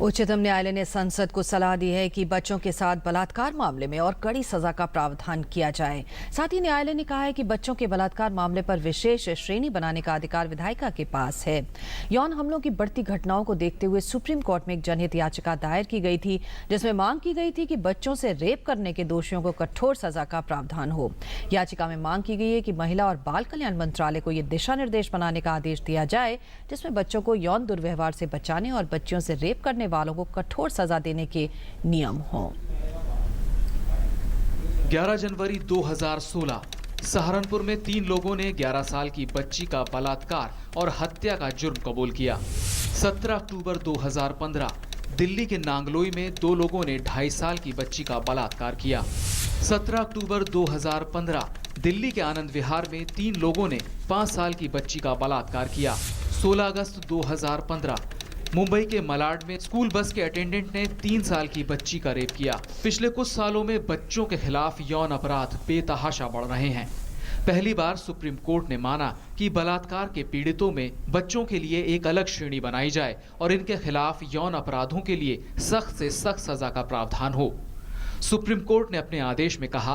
उच्चतम न्यायालय ने संसद को सलाह दी है कि बच्चों के साथ बलात्कार मामले में और कड़ी सजा का प्रावधान किया जाए। साथ ही न्यायालय ने कहा है कि बच्चों के बलात्कार मामले पर विशेष श्रेणी बनाने का अधिकार विधायिका के पास है। यौन हमलों की बढ़ती घटनाओं को देखते हुए सुप्रीम कोर्ट में एक जनहित याचिका दायर की गई थी, जिसमें मांग की गई थी कि बच्चों से रेप करने के दोषियों को कठोर सजा का प्रावधान हो। याचिका में मांग की गई है कि महिला और बाल कल्याण मंत्रालय को ये दिशा निर्देश बनाने का आदेश दिया जाए, जिसमें बच्चों को यौन दुर्व्यवहार से बचाने और बच्चियों से रेप करने वालों को कठोर सजा देने के नियम हों। 11 जनवरी 2016 सहारनपुर में 3 लोगों ने 11 साल की बच्ची का बलात्कार और हत्या का जुर्म कबूल किया। 17 अक्टूबर 2015 दिल्ली के नांगलोई में 2 लोगों ने 2.5 साल की बच्ची का बलात्कार किया। 17 अक्टूबर 2015 दिल्ली के आनंद विहार में 3 लोगों ने 5 साल की बच्ची का बलात्कार किया। 16 अगस्त 2015 मुंबई के मलाड में स्कूल बस के अटेंडेंट ने 3 साल की बच्ची का रेप किया। पिछले कुछ सालों में बच्चों के खिलाफ यौन अपराध बेतहाशा बढ़ रहे हैं। पहली बार सुप्रीम कोर्ट ने माना कि बलात्कार के पीड़ितों में बच्चों के लिए एक अलग श्रेणी बनाई जाए और इनके खिलाफ यौन अपराधों के लिए सख्त से सख्त सजा का प्रावधान हो। सुप्रीम कोर्ट ने अपने आदेश में कहा,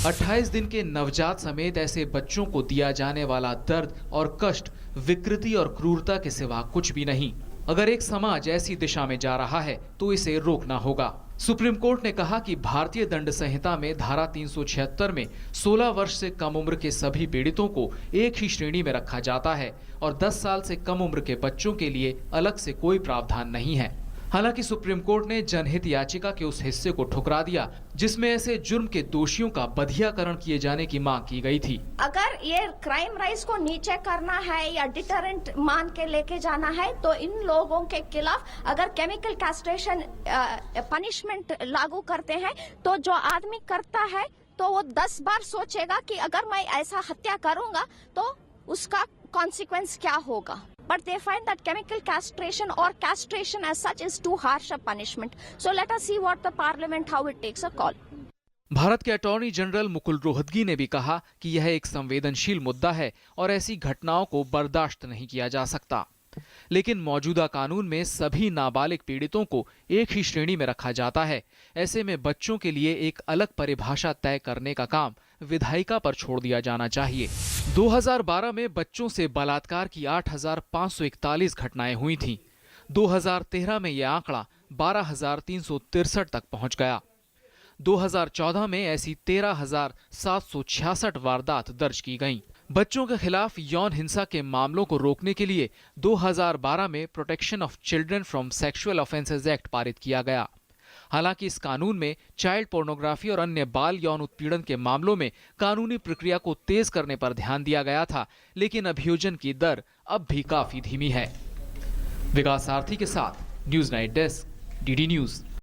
28 दिन के नवजात समेत ऐसे बच्चों को दिया जाने वाला दर्द और कष्ट विकृति और क्रूरता के सिवा कुछ भी नहीं। अगर एक समाज ऐसी दिशा में जा रहा है तो इसे रोकना होगा। सुप्रीम कोर्ट ने कहा कि भारतीय दंड संहिता में धारा 376 में 16 वर्ष से कम उम्र के सभी पीड़ितों को एक ही श्रेणी में रखा जाता है और 10 साल से कम उम्र के बच्चों के लिए अलग से कोई प्रावधान नहीं है। हालांकि सुप्रीम कोर्ट ने जनहित याचिका के उस हिस्से को ठुकरा दिया जिसमें ऐसे जुर्म के दोषियों का बधियाकरण किए जाने की मांग की गई थी। अगर ये क्राइम राइज को नीचे करना है या डिटरेंट मान के लेके जाना है तो इन लोगों के खिलाफ अगर केमिकल कैस्ट्रेशन पनिशमेंट लागू करते हैं तो जो आदमी करता है तो वो 10 बार सोचेगा कि अगर मैं ऐसा हत्या करूंगा तो उसका कॉन्सिक्वेंस क्या होगा। But they find that chemical castration or castration as such is too harsh a punishment. So let us see what the parliament, how it takes a call. Bharat के अटॉर्नी जनरल मुकुल रोहतगी ने भी कहा कि यह एक संवेदनशील मुद्दा है और ऐसी घटनाओं को बर्दाश्त नहीं किया जा सकता। लेकिन मौजूदा कानून में सभी नाबालिग पीड़ितों को एक ही श्रेणी में रखा जाता है। ऐसे में बच्चों के लिए एक अलग परिभाषा तय करने का काम विधायिका पर छोड़ दिया जाना चाहिए। 2012 में बच्चों से बलात्कार की 8,541 घटनाएं हुई थीं। 2013 में यह आंकड़ा 12,363 तक पहुंच गया। 2014 में ऐसी 13,766 वारदात दर्ज की गईं। बच्चों के खिलाफ यौन हिंसा के मामलों को रोकने के लिए 2012 में protection of children from sexual offences act पारित किया गया। हालांकि इस कानून में चाइल्ड पोर्नोग्राफी और अन्य बाल यौन उत्पीड़न के मामलों में कानूनी प्रक्रिया को तेज करने पर ध्यान दिया गया था, लेकिन अभियोजन की दर अब भी काफी धीमी है। विकास सारथी के साथ news night desk, DD news.